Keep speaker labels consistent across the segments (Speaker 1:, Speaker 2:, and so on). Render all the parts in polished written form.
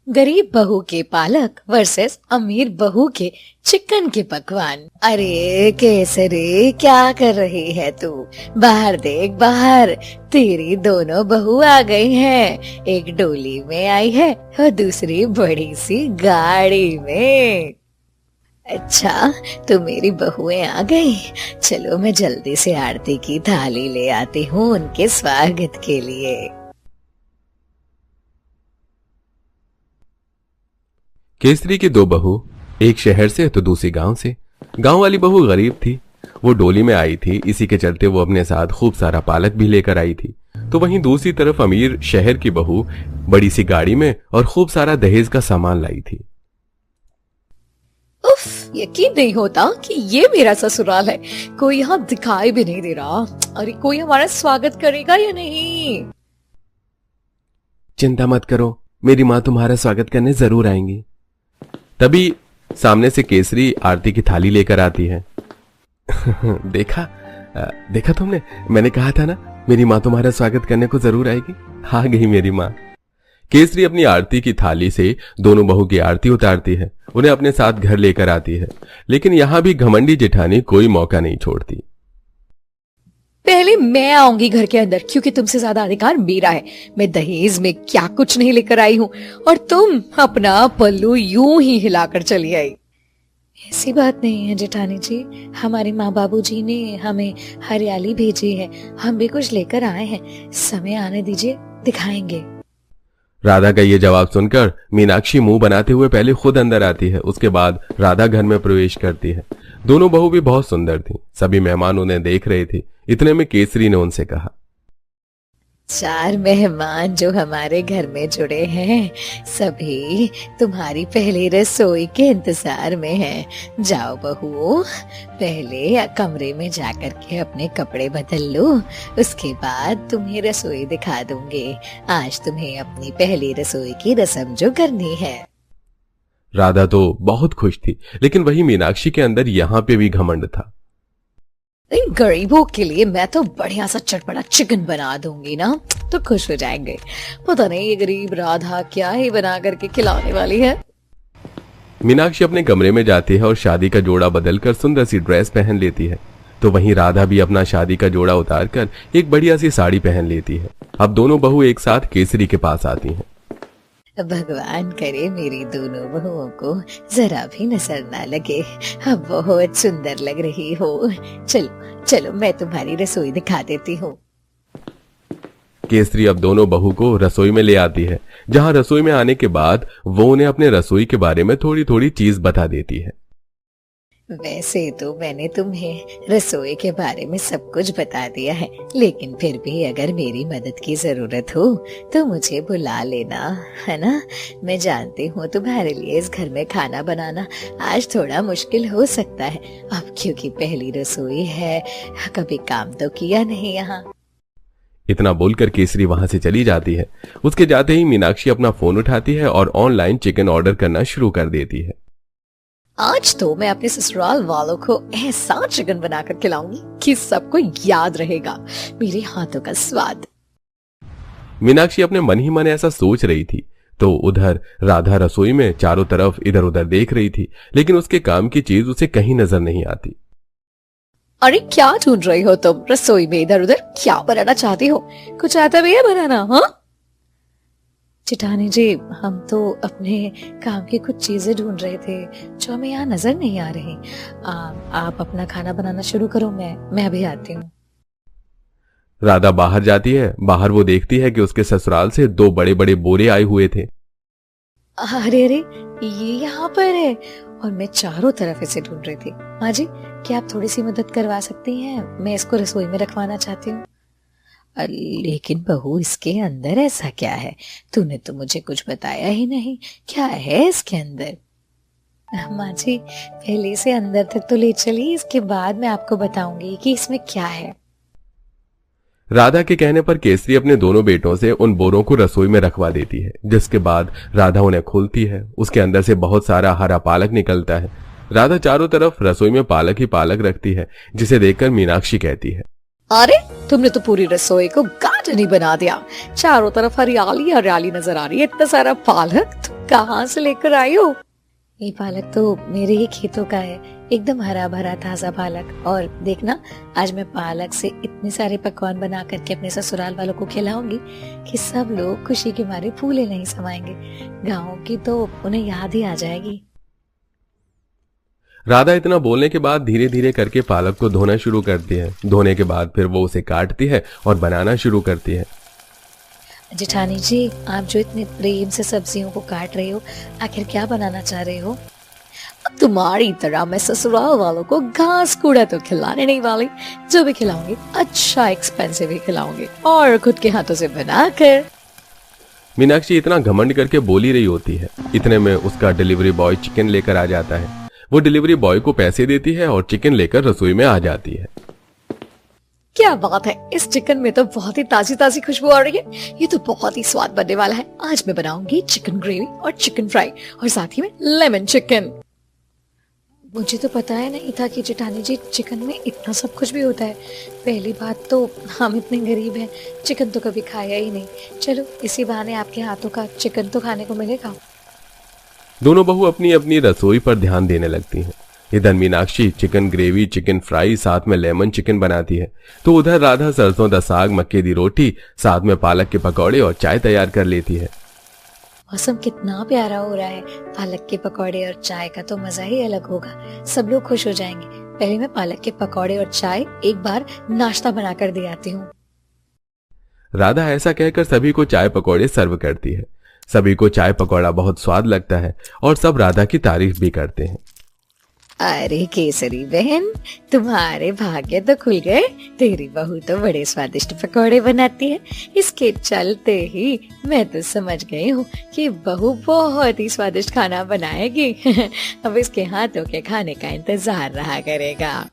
Speaker 1: गरीब बहू के पालक वर्सेस अमीर बहू के चिकन के पकवान। अरे केसरी, क्या कर रही है तू? बाहर देख बाहर, तेरी दोनों बहू आ गई हैं। एक डोली में आई है और दूसरी बड़ी सी गाड़ी में। अच्छा, तो मेरी बहुएं आ गई। चलो मैं जल्दी से आरती की थाली ले आती हूँ उनके स्वागत के लिए।
Speaker 2: केसरी की दो बहू, एक शहर से तो दूसरी गांव से। गांव वाली बहू गरीब थी, वो डोली में आई थी, इसी के चलते वो अपने साथ खूब सारा पालक भी लेकर आई थी। तो वहीं दूसरी तरफ अमीर शहर की बहू बड़ी सी गाड़ी में और खूब सारा दहेज का सामान लाई थी।
Speaker 1: उफ, यकीन नहीं होता कि ये मेरा ससुराल है। कोई यहाँ दिखाई भी नहीं दे रहा। अरे कोई हमारा स्वागत करेगा या नहीं?
Speaker 2: चिंता मत करो, मेरी माँ तुम्हारा स्वागत करने जरूर आएंगी। तभी सामने से केसरी आरती की थाली लेकर आती है। देखा तुमने, मैंने कहा था ना मेरी माँ तुम्हारा स्वागत करने को जरूर आएगी। आ गई मेरी माँ। केसरी अपनी आरती की थाली से दोनों बहू की आरती उतारती है, उन्हें अपने साथ घर लेकर आती है। लेकिन यहां भी घमंडी जेठानी कोई मौका नहीं छोड़ती।
Speaker 1: पहले मैं आऊंगी घर के अंदर, क्योंकि तुमसे ज्यादा अधिकार मेरा है। मैं दहेज में क्या कुछ नहीं लेकर आई हूँ और तुम अपना पल्लू यूं ही हिलाकर चली आई। ऐसी बात नहीं है जेठानी जी, हमारे माँ बाबू जी ने हमें हरियाली भेजी है, हम भी कुछ लेकर आए हैं। समय आने दीजिए, दिखाएंगे।
Speaker 2: राधा का ये जवाब सुनकर मीनाक्षी मुंह बनाते हुए पहले खुद अंदर आती है, उसके बाद राधा घर में प्रवेश करती है। दोनों बहू भी बहुत सुंदर थीं, सभी मेहमान उन्हें देख रहे थे। इतने में केसरी ने उनसे कहा,
Speaker 1: 4 मेहमान जो हमारे घर में जुड़े हैं, सभी तुम्हारी पहली रसोई के इंतजार में हैं। जाओ बहुओं, पहले कमरे में जाकर के अपने कपड़े बदल लो, उसके बाद तुम्हें रसोई दिखा दूंगे। आज तुम्हें अपनी पहली रसोई की रस्म जो करनी है।
Speaker 2: राधा तो बहुत खुश थी, लेकिन वही मीनाक्षी के अंदर यहाँ पे भी घमंड था।
Speaker 1: इन गरीबों के लिए मैं तो बढ़िया सा चटपटा चिकन बना दूंगी ना, तो खुश हो जाएंगे। पता नहीं ये गरीब राधा क्या ही बना करके खिलाने वाली है।
Speaker 2: मीनाक्षी अपने कमरे में जाती है और शादी का जोड़ा बदलकर सुंदर सी ड्रेस पहन लेती है। तो वहीं राधा भी अपना शादी का जोड़ा उतारकर एक बढ़िया सी साड़ी पहन लेती है। अब दोनों बहू एक साथ केसरी के पास आती हैं।
Speaker 1: भगवान करे मेरी दोनों बहुओं को जरा भी नजर ना लगे। अब बहुत सुंदर लग रही हो। चलो चलो, मैं तुम्हारी रसोई दिखा देती हूँ।
Speaker 2: केसरी अब दोनों बहू को रसोई में ले आती है, जहाँ रसोई में आने के बाद वो उन्हें अपने रसोई के बारे में थोड़ी थोड़ी चीज बता देती है।
Speaker 1: वैसे तो मैंने तुम्हें रसोई के बारे में सब कुछ बता दिया है, लेकिन फिर भी अगर मेरी मदद की जरूरत हो तो मुझे बुला लेना, है ना? मैं जानती हूँ तुम्हारे लिए इस घर में खाना बनाना आज थोड़ा मुश्किल हो सकता है, अब क्योंकि पहली रसोई है, कभी काम तो किया नहीं यहाँ।
Speaker 2: इतना बोलकर केसरी वहां से चली जाती है। उसके जाते ही मीनाक्षी अपना फोन उठाती है और ऑनलाइन चिकन ऑर्डर करना शुरू कर देती है।
Speaker 1: आज तो मैं अपने ससुराल वालों को ऐसा चिकन बनाकर खिलाऊंगी कि सबको याद रहेगा मेरे हाथों का स्वाद।
Speaker 2: मीनाक्षी अपने मन ही मन ऐसा सोच रही थी, तो उधर राधा रसोई में चारों तरफ इधर उधर देख रही थी, लेकिन उसके काम की चीज उसे कहीं नजर नहीं आती।
Speaker 1: अरे क्या ढूंढ रही हो तुम रसोई में? इधर उधर क्या बनाना चाहती हो? कुछ आता भी है बनाना? हाँ जेठानी जी, हम तो अपने काम की कुछ चीजें ढूंढ रहे थे जो हमें यहाँ नजर नहीं आ रही। आप अपना खाना बनाना शुरू करो, मैं अभी आती हूँ।
Speaker 2: राधा बाहर जाती है। बाहर वो देखती है कि उसके ससुराल से 2 बड़े बड़े बोरे आए हुए थे।
Speaker 1: अरे अरे, ये यहाँ पर है और मैं चारों तरफ इसे ढूंढ रही थी। माँ जी, क्या आप थोड़ी सी मदद करवा सकती हैं? मैं इसको रसोई में रखवाना चाहती हूँ। लेकिन बहू, इसके अंदर ऐसा क्या है? तूने तो मुझे कुछ बताया ही नहीं, क्या है इसके अंदर? माँ जी, पहले से अंदर तक तो ले चलिए, इसके बाद मैं आपको बताऊंगी कि इसमें क्या है।
Speaker 2: राधा के कहने पर केसरी अपने दोनों बेटों से उन बोरों को रसोई में रखवा देती है, जिसके बाद राधा उन्हें खोलती है। उसके अंदर से बहुत सारा हरा पालक निकलता है। राधा चारों तरफ रसोई में पालक ही पालक रखती है, जिसे देखकर मीनाक्षी कहती है,
Speaker 1: अरे तुमने तो पूरी रसोई को गार्डन ही बना दिया। चारों तरफ हरियाली हरियाली नजर आ रही है। इतना सारा पालक तुम कहाँ से लेकर आई हो? ये पालक तो मेरे ही खेतों का है, एकदम हरा भरा ताजा पालक। और देखना, आज मैं पालक से इतने सारे पकवान बना करके अपने ससुराल वालों को खिलाऊंगी कि सब लोग खुशी के मारे फूले नहीं समाएंगे। गाँव की तो उन्हें याद ही आ जाएगी।
Speaker 2: राधा इतना बोलने के बाद धीरे धीरे करके पालक को धोना शुरू करती है। धोने के बाद फिर वो उसे काटती है और बनाना शुरू करती है।
Speaker 1: जेठानी जी, आप जो इतने प्रेम से सब्जियों को काट रहे हो, आखिर क्या बनाना चाह रहे हो? अब तुम्हारी तरह मैं ससुराल वालों को घास कूड़ा तो खिलाने नहीं वाली। जो भी खिलाऊंगी अच्छा एक्सपेंसिव ही खिलाऊंगी, और खुद के हाथों से बनाकर।
Speaker 2: मीनाक्षी इतना घमंड करके बोल ही रही होती है। इतने में उसका डिलीवरी बॉय चिकन लेकर आ जाता है। वो डिलीवरी बॉय को पैसे देती है और चिकन लेकर रसोई में आ जाती है।
Speaker 1: क्या बात है, इस चिकन में तो बहुत ही ताजी ताजी खुशबू आ रही है। ये तो बहुत ही स्वाद बनने वाला है। आज मैं बनाऊंगी चिकन ग्रेवी और चिकन फ्राई, और साथ ही में लेमन चिकन। मुझे तो पता है नहीं था कि जेठानी जी चिकन में इतना सब कुछ भी होता है। पहली बात तो हम इतने गरीब हैं, चिकन तो कभी खाया ही नहीं। चलो इसी बहाने आपके हाथों का चिकन तो खाने को मिलेगा।
Speaker 2: दोनों बहू अपनी अपनी रसोई पर ध्यान देने लगती हैं। इधर Meenakshi chicken gravy, chicken fry, साथ में लेमन चिकन बनाती है, तो उधर राधा सरसों दा साग, मक्के दी रोटी, साथ में पालक के पकौड़े और चाय तैयार कर लेती है।
Speaker 1: मौसम कितना प्यारा हो रहा है। पालक के पकौड़े और चाय का तो मजा ही अलग होगा। सब लोग खुश हो जाएंगे। पहले मैं पालक के पकौड़े और चाय एक बार नाश्ता बनाकर दे आती हूँ।
Speaker 2: राधा ऐसा कहकर सभी को चाय पकौड़े सर्व करती है। सभी को चाय पकौड़ा बहुत स्वाद लगता है और सब राधा की तारीफ भी करते हैं।
Speaker 1: अरे केसरी बहन, तुम्हारे भाग्य तो खुल गए। तेरी बहू तो बड़े स्वादिष्ट पकौड़े बनाती है। इसके चलते ही मैं तो समझ गई हूँ कि बहू बहुत ही स्वादिष्ट खाना बनाएगी। अब इसके हाथों के खाने का इंतजार रहा करेगा।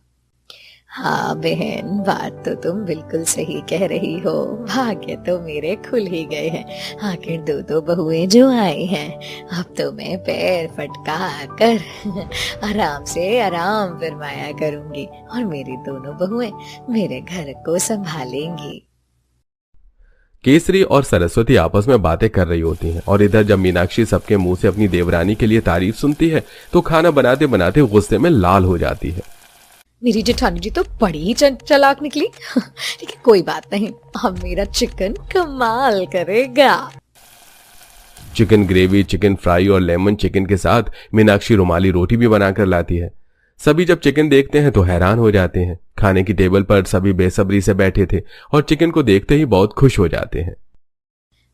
Speaker 1: हाँ बहन, बात तो तुम बिल्कुल सही कह रही हो। भाग्य तो मेरे खुल ही गए हैं। आखिर दो दो बहुएं जो आई हैं। अब तो मैं पैर फटका कर आराम से आराम फरमाया करूंगी, और मेरी दोनों बहुएं मेरे घर को संभालेंगी।
Speaker 2: केसरी और सरस्वती आपस में बातें कर रही होती हैं, और इधर जब मीनाक्षी सबके मुंह से अपनी देवरानी के लिए तारीफ सुनती है तो खाना बनाते बनाते गुस्से में लाल हो जाती है।
Speaker 1: मेरी जेठानी जी तो बड़ी ही चालाक निकली। लेकिन कोई बात नहीं, अब मेरा चिकन कमाल करेगा।
Speaker 2: चिकन ग्रेवी, चिकन फ्राई और लेमन चिकन के साथ मीनाक्षी रुमाली रोटी भी बनाकर लाती है। सभी जब चिकन देखते हैं तो हैरान हो जाते हैं। खाने की टेबल पर सभी बेसब्री से बैठे थे और चिकन को देखते ही बहुत खुश हो जाते हैं।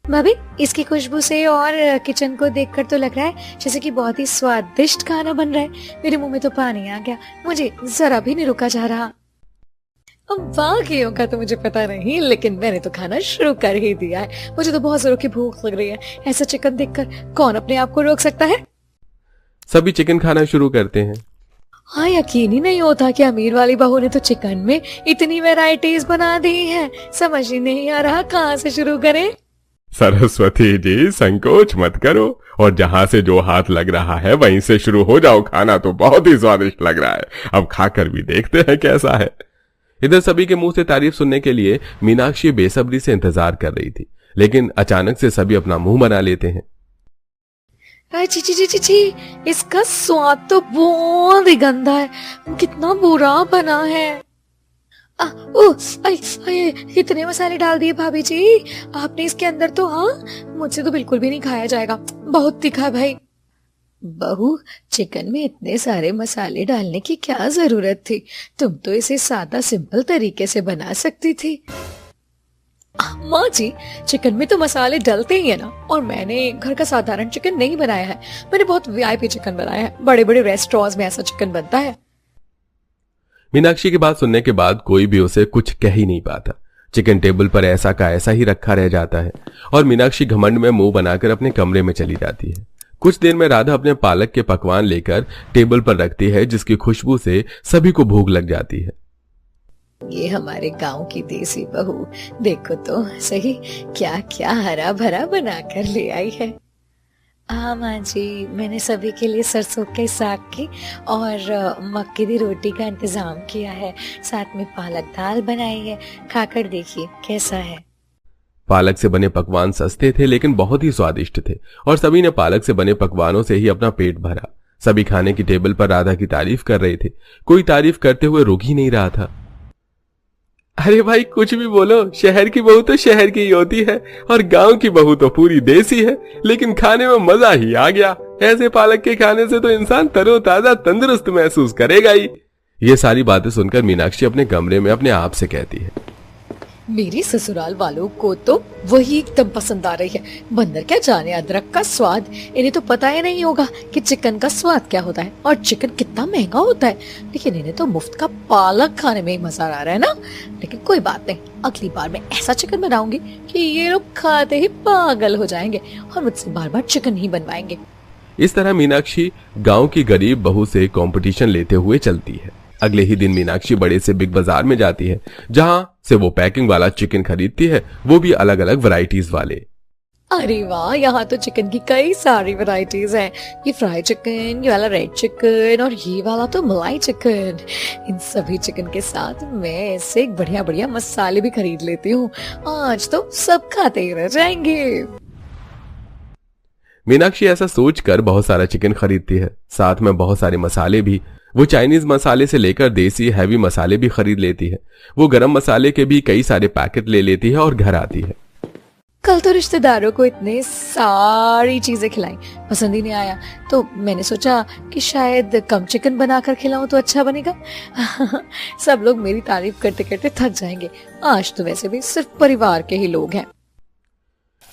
Speaker 1: भाभी, इसकी खुशबू से और किचन को देखकर तो लग रहा है जैसे कि बहुत ही स्वादिष्ट खाना बन रहा है। मेरे मुंह में तो पानी आ गया। मुझे जरा भी नहीं रुका जा रहा। अब बाकियों का तो मुझे पता नहीं, लेकिन मैंने तो खाना शुरू कर ही दिया है। मुझे तो बहुत जोरों की भूख लग रही है। ऐसा चिकन देखकर कौन अपने आप को रोक सकता है?
Speaker 2: सभी चिकन खाना शुरू करते हैं।
Speaker 1: हाँ, यकीन ही नहीं होता कि अमीर वाली बहू ने तो चिकन में इतनी वैरायटीज बना दी है। समझ ही नहीं आ रहा कहाँ से शुरू करें।
Speaker 2: सरस्वती जी, संकोच मत करो और जहां से जो हाथ लग रहा है वहीं से शुरू हो जाओ। खाना तो बहुत ही स्वादिष्ट लग रहा है। अब खाकर भी देखते हैं कैसा है। इधर सभी के मुंह से तारीफ सुनने के लिए मीनाक्षी बेसब्री से इंतजार कर रही थी, लेकिन अचानक से सभी अपना मुंह बना लेते हैं।
Speaker 1: ची ची ची ची ची, इसका स्वाद तो बहुत ही गंदा है। कितना बुरा बना है। इतने मसाले डाल दिए भाभी जी आपने इसके अंदर तो। हाँ, मुझसे तो बिल्कुल भी नहीं खाया जाएगा। बहुत तीखा है भाई। बहू, चिकन में इतने सारे मसाले डालने की क्या जरूरत थी? तुम तो इसे सादा सिंपल तरीके से बना सकती थी। माँ जी, चिकन में तो मसाले डलते ही है ना। और मैंने घर का साधारण चिकन नहीं बनाया है। मैंने बहुत वीआईपी चिकन बनाया है। बड़े बड़े रेस्टोरेंट्स में ऐसा चिकन बनता है।
Speaker 2: मीनाक्षी की बात सुनने के बाद कोई भी उसे कुछ कह ही नहीं पाता। चिकन टेबल पर ऐसा का ऐसा ही रखा रह जाता है और मीनाक्षी घमंड में मुंह बनाकर अपने कमरे में चली जाती है। कुछ देर में राधा अपने पालक के पकवान लेकर टेबल पर रखती है, जिसकी खुशबू से सभी को भूख लग जाती है।
Speaker 1: ये हमारे गांव की देसी बहू, देखो तो सही क्या क्या हरा भरा बना कर ले आई है। हाँ माँ जी, मैंने सभी के लिए सरसों के साग की और मक्के की रोटी का इंतजाम किया है। साथ में पालक दाल बनाई है। खाकर देखिए कैसा है।
Speaker 2: पालक से बने पकवान सस्ते थे लेकिन बहुत ही स्वादिष्ट थे और सभी ने पालक से बने पकवानों से ही अपना पेट भरा। सभी खाने की टेबल पर राधा की तारीफ कर रहे थे। कोई तारीफ करते हुए रुक ही नहीं रहा था। अरे भाई कुछ भी बोलो, शहर की बहू तो शहर की ही होती है और गांव की बहू तो पूरी देसी है, लेकिन खाने में मजा ही आ गया। ऐसे पालक के खाने से तो इंसान तरोताजा तंदुरुस्त महसूस करेगा ही। ये सारी बातें सुनकर मीनाक्षी अपने कमरे में अपने आप से कहती है,
Speaker 1: मेरी ससुराल वालों को तो वही एकदम पसंद आ रही है। बंदर क्या जाने अदरक का स्वाद। इन्हें तो पता ही नहीं होगा कि चिकन का स्वाद क्या होता है और चिकन कितना महंगा होता है। लेकिन इन्हें तो मुफ्त का पालक खाने में ही मजा आ रहा है ना। लेकिन कोई बात नहीं, अगली बार मैं ऐसा चिकन बनाऊंगी कि ये लोग खाते ही पागल हो जाएंगे और मुझसे बार बार चिकन ही बनवाएंगे।
Speaker 2: इस तरह मीनाक्षी गांव की गरीब बहू से कंपटीशन लेते हुए चलती है। अगले ही दिन मीनाक्षी बड़े से बिग बाजार में जाती है, जहां से वो पैकिंग वाला चिकन खरीदती है, वो भी अलग अलग वैरायटीज वाले।
Speaker 1: अरे वाह, यहाँ तो चिकन की कई सारी वैरायटीज हैं। ये फ्राई चिकन, ये वाला रेड चिकन और ये वाला तो मलाई चिकन। इन सभी चिकन के साथ मैं इससे एक बढ़िया बढ़िया मसाले भी खरीद लेती हूँ। आज तो सब खाते ही रह जाएंगे।
Speaker 2: मीनाक्षी ऐसा सोचकर बहुत सारा चिकन खरीदती है, साथ में बहुत सारे मसाले भी। वो चाइनीज मसाले से लेकर देसी हैवी मसाले भी खरीद लेती है। वो गरम मसाले के भी कई सारे पैकेट ले लेती है और घर आती है।
Speaker 1: कल तो रिश्तेदारों को इतने सारी चीजें खिलाई, पसंद ही नहीं आया, तो मैंने सोचा कि शायद कम चिकन बनाकर खिलाऊं तो अच्छा बनेगा। सब लोग मेरी तारीफ करते करते थक जाएंगे। आज तो वैसे भी सिर्फ परिवार के ही लोग हैं।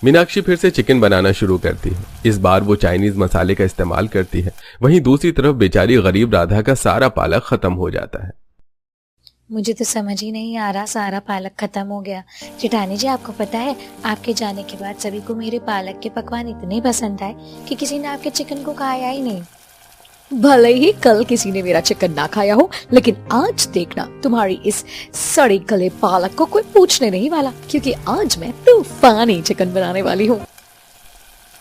Speaker 2: मीनाक्षी फिर से चिकन बनाना शुरू करती है। इस बार वो चाइनीज मसाले का इस्तेमाल करती है। वहीं दूसरी तरफ बेचारी गरीब राधा का सारा पालक खत्म हो जाता है।
Speaker 1: मुझे तो समझ ही नहीं आ रहा, सारा पालक खत्म हो गया। जेठानी जी, आपको पता है आपके जाने के बाद सभी को मेरे पालक के पकवान इतने पसंद आए कि किसी ने आपके चिकन को खाया ही नहीं। भले ही कल किसी ने मेरा चिकन ना खाया हो, लेकिन आज देखना तुम्हारी इस सड़े गले पालक को कोई पूछने नहीं वाला, क्योंकि आज मैं तूफानी चिकन बनाने वाली हूँ।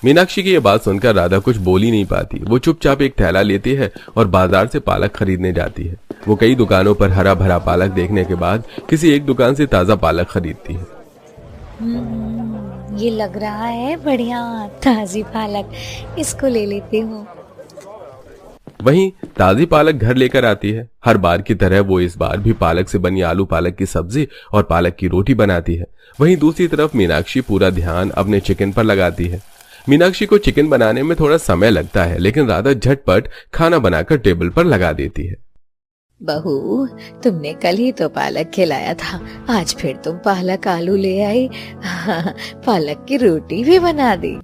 Speaker 2: मीनाक्षी की ये बात सुनकर राधा कुछ बोल ही नहीं पाती। वो चुपचाप एक थैला लेती है और बाजार से पालक खरीदने जाती है। वो कई दुकानों पर हरा भरा पालक देखने के बाद किसी एक दुकान से ताजा पालक खरीदती है।
Speaker 1: ये लग रहा है बढ़िया ताजी पालक, इसको ले लेती हूँ।
Speaker 2: वहीं ताजी पालक घर लेकर आती है। हर बार की तरह वो इस बार भी पालक से बनी आलू पालक की सब्जी और पालक की रोटी बनाती है। वहीं दूसरी तरफ मीनाक्षी पूरा ध्यान अपने चिकन पर लगाती है। मीनाक्षी को चिकन बनाने में थोड़ा समय लगता है, लेकिन राधा झटपट खाना बनाकर टेबल पर लगा देती है।
Speaker 1: बहू, तुमने कल ही तो पालक खिलाया था, आज फिर तुम पालक आलू ले आई। पालक की रोटी भी बना दी।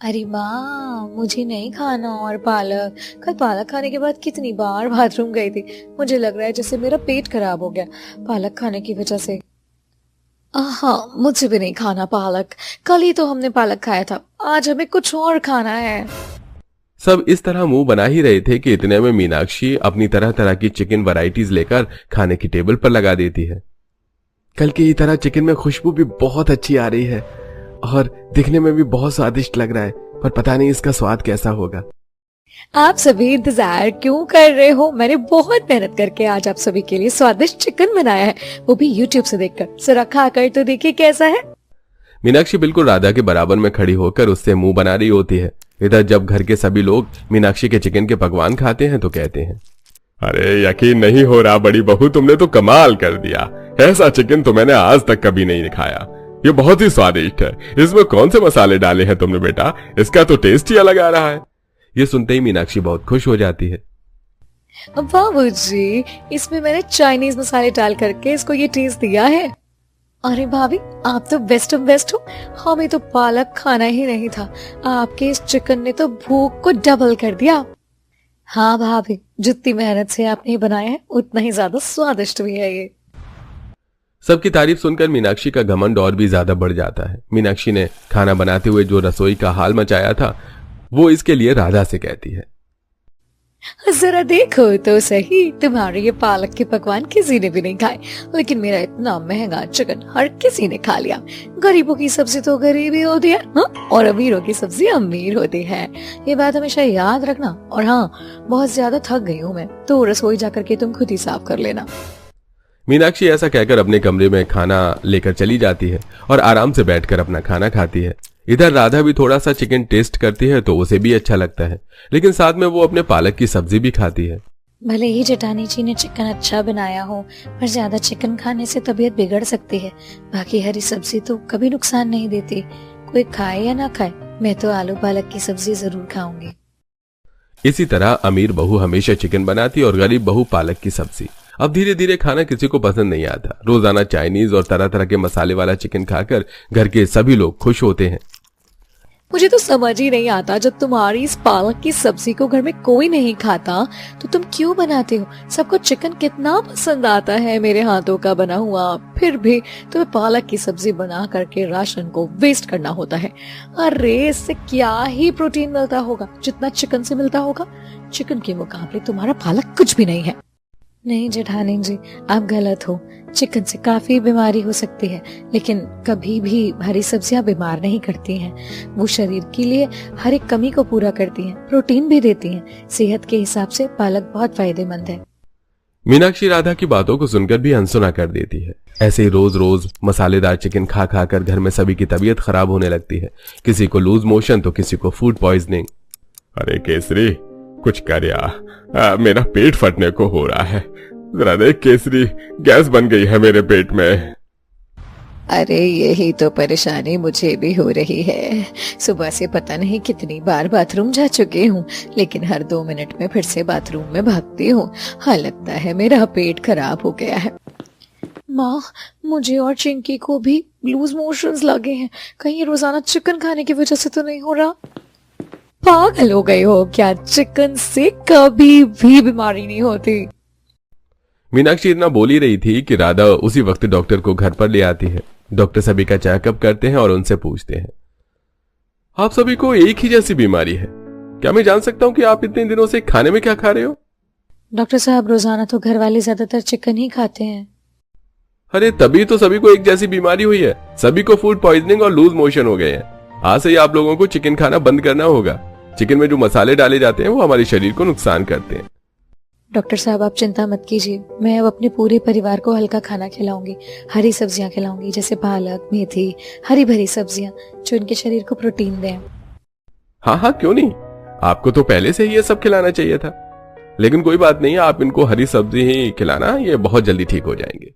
Speaker 1: अरे माँ, मुझे नहीं खाना और पालक। कल पालक खाने के बाद कितनी बार बाथरूम गई थी। मुझे लग रहा है जैसे मेरा पेट खराब हो गया पालक खाने की वजह से। हाँ, मुझे भी नहीं खाना पालक। कल ही तो हमने पालक खाया था, आज हमें कुछ और खाना है।
Speaker 2: सब इस तरह मुंह बना ही रहे थे कि इतने में मीनाक्षी अपनी तरह तरह की चिकन वैरायटीज लेकर खाने की टेबल पर लगा देती है। कल की तरह चिकन में खुशबू भी बहुत अच्छी आ रही है और दिखने में भी बहुत स्वादिष्ट लग रहा है, पर पता नहीं इसका स्वाद कैसा होगा।
Speaker 1: आप सभी इंतजार क्यों कर रहे हो? मैंने बहुत मेहनत करके आज आप सभी के लिए स्वादिष्ट चिकन बनाया है, वो भी YouTube से देखकर। जरा खाकर तो देखिए कैसा है।
Speaker 2: मीनाक्षी बिल्कुल राधा के बराबर में खड़ी होकर उससे मुंह बना रही होती है। इधर जब घर के सभी लोग मीनाक्षी के चिकन के पकवान खाते हैं तो कहते हैं, अरे यकीन नहीं हो रहा बड़ी बहू, तुमने तो कमाल कर दिया। ऐसा चिकन तो मैंने आज तक कभी नहीं खाया। ये बहुत ही स्वादिष्ट है। इसमें कौन से मसाले डाले हैं तुमने बेटा? इसका तो टेस्ट ही अलग आ रहा है। ये सुनते ही मीनाक्षी बहुत खुश हो जाती है।
Speaker 1: बाबूजी, इसमें मैंने चाइनीज मसाले डाल करके इसको ये टेस्ट दिया है। अरे भाभी, आप तो बेस्ट ऑफ बेस्ट हो। हमें तो पालक खाना ही नहीं था, आपके इस चिकन ने तो भूख को डबल कर दिया। हाँ भाभी, जितनी मेहनत से आपने बनाया है उतना ही ज्यादा स्वादिष्ट भी है ये।
Speaker 2: सबकी तारीफ सुनकर मीनाक्षी का घमंड और भी ज्यादा बढ़ जाता है। मीनाक्षी ने खाना बनाते हुए जो रसोई का हाल मचाया था, वो इसके लिए राधा से कहती है,
Speaker 1: जरा देखो तो सही, तुम्हारे ये पालक के पकवान किसी ने भी नहीं खाए, लेकिन मेरा इतना महंगा चिकन हर किसी ने खा लिया। गरीबों की सब्जी तो गरीब ही होती है, हाँ? और अमीरों की सब्जी अमीर होती है। ये बात हमेशा याद रखना। और हाँ, बहुत ज्यादा थक गई हूँ मैं, तो रसोई जाकर के तुम खुद ही साफ कर लेना।
Speaker 2: मीनाक्षी ऐसा कहकर अपने कमरे में खाना लेकर चली जाती है और आराम से बैठकर अपना खाना खाती है। इधर राधा भी थोड़ा सा चिकन टेस्ट करती है तो उसे भी अच्छा लगता है, लेकिन साथ में वो अपने पालक की सब्जी भी खाती है।
Speaker 1: भले ही जेठानी जी ने चिकन अच्छा बनाया हो, पर ज्यादा चिकन खाने से तबीयत बिगड़ सकती है। बाकी हरी सब्जी तो कभी नुकसान नहीं देती, कोई खाए या ना खाए, मैं तो आलू पालक की सब्जी जरूर खाऊंगी।
Speaker 2: इसी तरह अमीर बहू हमेशा चिकन बनाती और गरीब बहू पालक की सब्जी। अब धीरे धीरे खाना किसी को पसंद नहीं आता। रोजाना चाइनीज और तरह तरह के मसाले वाला चिकन खाकर घर के सभी लोग खुश होते हैं।
Speaker 1: मुझे तो समझ ही नहीं आता, जब तुम्हारी इस पालक की सब्जी को घर में कोई नहीं खाता तो तुम क्यों बनाते हो? सबको चिकन कितना पसंद आता है मेरे हाथों का बना हुआ, फिर भी तुम्हें पालक की सब्जी बना करके राशन को वेस्ट करना होता है। अरे इससे क्या ही प्रोटीन मिलता होगा जितना चिकन से मिलता होगा? चिकन के मुकाबले तुम्हारा पालक कुछ भी नहीं है। नहीं जेठानी जी, आप गलत हो। चिकन से काफी बीमारी हो सकती है, लेकिन कभी भी हरी सब्जियां बीमार नहीं करती हैं। वो शरीर के लिए हर एक कमी को पूरा करती हैं, प्रोटीन भी देती हैं। सेहत के हिसाब से पालक बहुत फायदेमंद है।
Speaker 2: मीनाक्षी राधा की बातों को सुनकर भी अनसुना कर देती है। ऐसे ही रोज रोज मसालेदार चिकन खा खा कर घर में सभी की तबीयत खराब होने लगती है। किसी को लूज मोशन तो किसी को फूड पॉइजनिंग।
Speaker 3: अरे केसरी, कुछ कर यार, मेरा पेट फटने को हो रहा है। जरा देख केसरी, गैस बन गई है मेरे पेट में।
Speaker 1: अरे यही तो परेशानी मुझे भी हो रही है। सुबह से पता नहीं कितनी बार बाथरूम जा चुकी हूँ, लेकिन हर 2 मिनट में फिर से बाथरूम में भागती हूँ। हाँ, लगता है मेरा पेट खराब हो गया है। माँ, मुझे और चिंकी को भी लूज मोशंस लगे हैं। कहीं रोजाना चिकन खाने की वजह से तो नहीं हो रहा? पागल हो गई हो क्या? चिकन से कभी भी बीमारी नहीं होती।
Speaker 2: मीनाक्षी इतना बोल ही रही थी कि राधा उसी वक्त डॉक्टर को घर पर ले आती है। डॉक्टर सभी का चेकअप करते हैं और उनसे पूछते हैं, आप सभी को एक ही जैसी बीमारी है, क्या मैं जान सकता हूं कि आप इतने दिनों से खाने में क्या खा रहे हो?
Speaker 1: डॉक्टर साहब, रोजाना तो घर वाले ज्यादातर चिकन ही खाते हैं।
Speaker 2: अरे तभी तो सभी को एक जैसी बीमारी हुई है। सभी को फूड पॉइजनिंग और लूज मोशन हो गए हैं। आज से ही आप लोगों को चिकन खाना बंद करना होगा। चिकन में जो मसाले डाले जाते हैं वो हमारे शरीर को नुकसान करते हैं।
Speaker 1: डॉक्टर साहब, आप चिंता मत कीजिए, मैं अब अपने पूरे परिवार को हल्का खाना खिलाऊंगी। हरी सब्जियां खिलाऊंगी, जैसे पालक, मेथी, हरी भरी सब्जियां जो इनके शरीर को प्रोटीन दें।
Speaker 2: हाँ हाँ, क्यों नहीं, आपको तो पहले से ही ये सब खिलाना चाहिए था। लेकिन कोई बात नहीं, आप इनको हरी सब्जी ही खिलाना, ये बहुत जल्दी ठीक हो जाएंगे।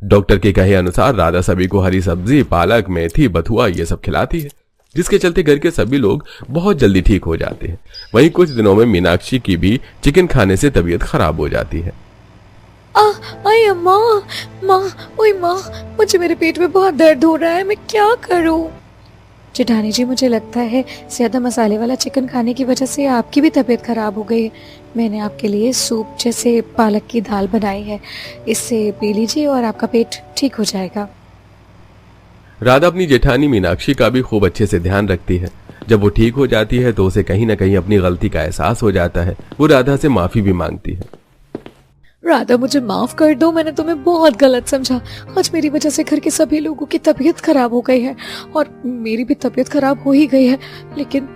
Speaker 2: डॉक्टर के कहे अनुसार राधा सभी को हरी सब्जी, पालक, मेथी, बथुआ ये सब खिलाती है, जिसके चलते घर के सभी लोग बहुत जल्दी ठीक हो जाते हैं। वहीं कुछ दिनों में मीनाक्षी की भी चिकन खाने से तबीयत खराब हो जाती है।
Speaker 1: माँ, ओए माँ, मुझे मेरे पेट में बहुत दर्द हो रहा है, मैं क्या करूँ? जेठानी जी, मुझे लगता है ज्यादा मसाले वाला चिकन खाने की वजह से आपकी भी तबीयत खराब हो गई है। मैंने आपके लिए सूप जैसे पालक की दाल बनाई है, इससे पी लीजिए और आपका पेट ठीक हो जाएगा।
Speaker 2: राधा अपनी जेठानी मीनाक्षी का भी खूब अच्छे से ध्यान रखती है। जब वो ठीक हो जाती है तो उसे कहीं ना कहीं अपनी गलती का एहसास हो जाता है। वो राधा से माफी भी मांगती है।
Speaker 1: राधा, मुझे माफ कर दो, मैंने तुम्हें बहुत गलत समझा। आज मेरी वजह से घर के सभी लोगों की तबीयत खराब हो गई है और मेरी भी तबीयत खराब हो ही गई है, लेकिन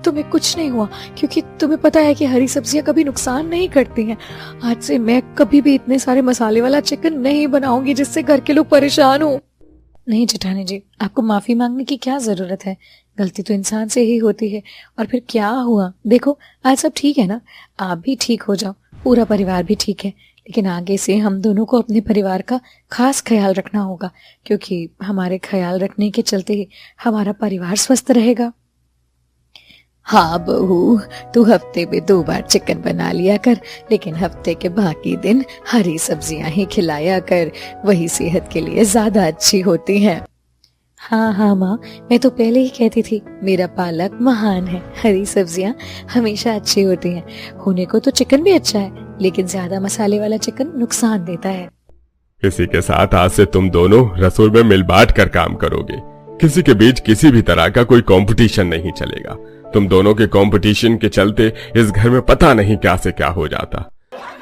Speaker 1: तुम्हें कुछ नहीं हुआ क्योंकि तुम्हें पता है कि हरी सब्जियां कभी नुकसान नहीं करती हैं। आज से मैं कभी भी इतने सारे मसाले वाला चिकन नहीं बनाऊंगी जिससे घर के लोग परेशान हो। नहीं जेठानी जी, आपको माफी मांगने की क्या जरूरत है? गलती तो इंसान से ही होती है। और फिर क्या हुआ, देखो आज सब ठीक है ना? आप भी ठीक हो जाओ, पूरा परिवार भी ठीक है। लेकिन आगे से हम दोनों को अपने परिवार का खास ख्याल रखना होगा, क्योंकि हमारे ख्याल रखने के चलते ही हमारा परिवार स्वस्थ रहेगा। हाँ बहू, तू हफ्ते में 2 बार चिकन बना लिया कर, लेकिन हफ्ते के बाकी दिन हरी सब्जियां ही खिलाया कर, वही सेहत के लिए ज्यादा अच्छी होती हैं। हाँ माँ, मैं तो पहले ही कहती थी मेरा पालक महान है, हरी सब्जियां हमेशा अच्छी होती हैं। होने को तो चिकन भी अच्छा है, लेकिन ज्यादा मसाले वाला चिकन नुकसान देता है।
Speaker 3: इसी के साथ आज से तुम दोनों रसोई में मिल बांट कर काम करोगे। किसी के बीच किसी भी तरह का कोई कंपटीशन नहीं चलेगा। तुम दोनों के कंपटीशन के चलते इस घर में पता नहीं क्या से क्या हो जाता।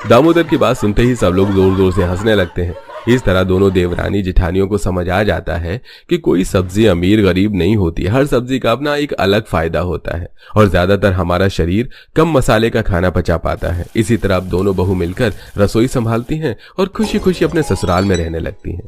Speaker 2: दामोदर की बात सुनते ही सब लोग जोर जोर से हंसने लगते हैं। इस तरह दोनों देवरानी जेठानियों को समझ आ जाता है कि कोई सब्जी अमीर गरीब नहीं होती, हर सब्जी का अपना एक अलग फायदा होता है और ज्यादातर हमारा शरीर कम मसाले का खाना पचा पाता है। इसी तरह अब दोनों बहू मिलकर रसोई संभालती हैं और खुशी खुशी अपने ससुराल में रहने लगती हैं।